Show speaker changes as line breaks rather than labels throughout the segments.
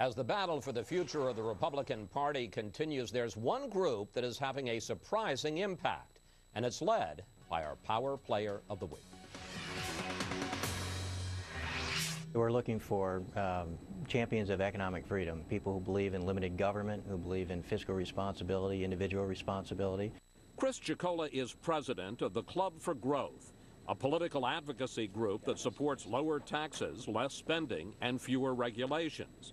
As the battle for the future of the Republican Party continues, there's one group that is having a surprising impact, and it's led by our Power Player of the Week.
We're looking for champions of economic freedom, people who believe in limited government, who believe in fiscal responsibility, individual responsibility.
Chris Chocola is president of the Club for Growth, a political advocacy group that supports lower taxes, less spending, and fewer regulations.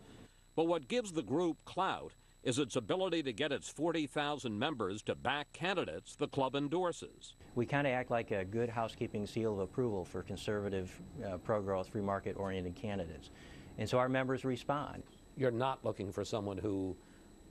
But what gives the group clout is its ability to get its 40,000 members to back candidates the club endorses.
We kind of act like a good housekeeping seal of approval for conservative, pro-growth, free market-oriented candidates. And so our members respond.
You're not looking for someone who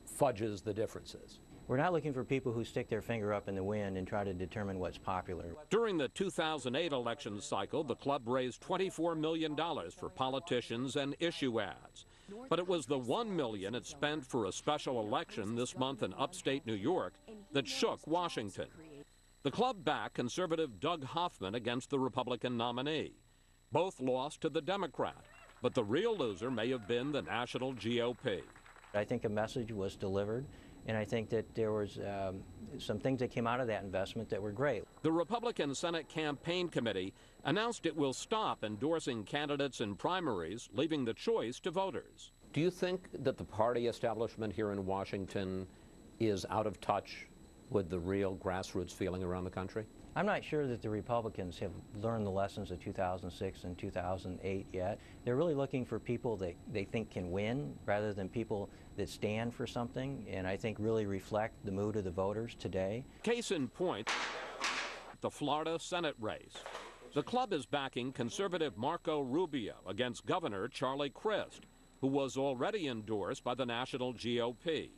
fudges the differences.
We're not looking for people who stick their finger up in the wind and try to determine what's popular.
During the 2008 election cycle, the club raised $24 million for politicians and issue ads. But it was the $1 million it spent for a special election this month in upstate New York that shook Washington. The club backed conservative Doug Hoffman against the Republican nominee. Both lost to the Democrat, but the real loser may have been the national GOP.
I think a message was delivered, and I think that there was some things that came out of that investment that were great.
The Republican Senate Campaign Committee announced it will stop endorsing candidates in primaries, leaving the choice to voters.
Do you think that the party establishment here in Washington is out of touch with the real grassroots feeling around the country?
I'm not sure that the Republicans have learned the lessons of 2006 and 2008 yet. They're really looking for people that they think can win rather than people that stand for something, and I think really reflect the mood of the voters today.
Case in point, the Florida Senate race. The club is backing conservative Marco Rubio against Governor Charlie Crist, who was already endorsed by the national GOP.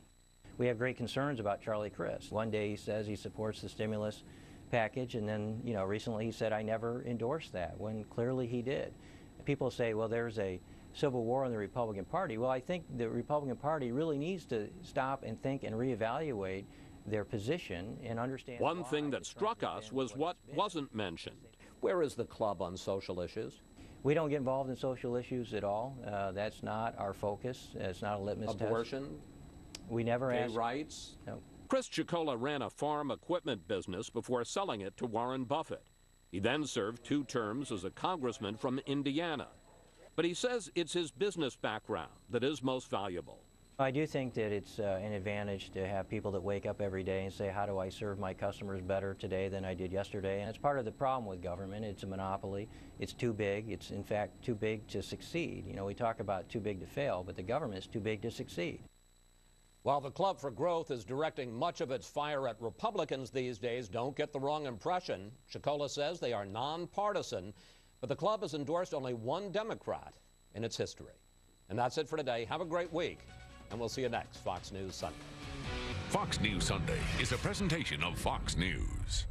We have great concerns about Charlie Crist. One day he says he supports the stimulus package, and then, recently he said, I never endorsed that, when clearly he did. People say, well, there's a civil war in the Republican Party. Well, I think the Republican Party really needs to stop and think and reevaluate their position and understand.
One thing that struck us was what wasn't mentioned.
Where is the club on social issues?
We don't get involved in social issues at all. That's not our focus. It's not a litmus test.
Abortion?
We never asked.
Gay rights?
No.
Chris Chocola ran a farm equipment business before selling it to Warren Buffett. He then served 2 terms as a congressman from Indiana. But he says it's his business background that is most valuable.
I do think that it's an advantage to have people that wake up every day and say, how do I serve my customers better today than I did yesterday? And it's part of the problem with government. It's a monopoly. It's too big. It's, in fact, too big to succeed. We talk about too big to fail, but the government is too big to succeed.
While the Club for Growth is directing much of its fire at Republicans these days, don't get the wrong impression. Chocola says they are nonpartisan, but the club has endorsed only one Democrat in its history. And that's it for today. Have a great week, and we'll see you next Fox News Sunday.
Fox News Sunday is a presentation of Fox News.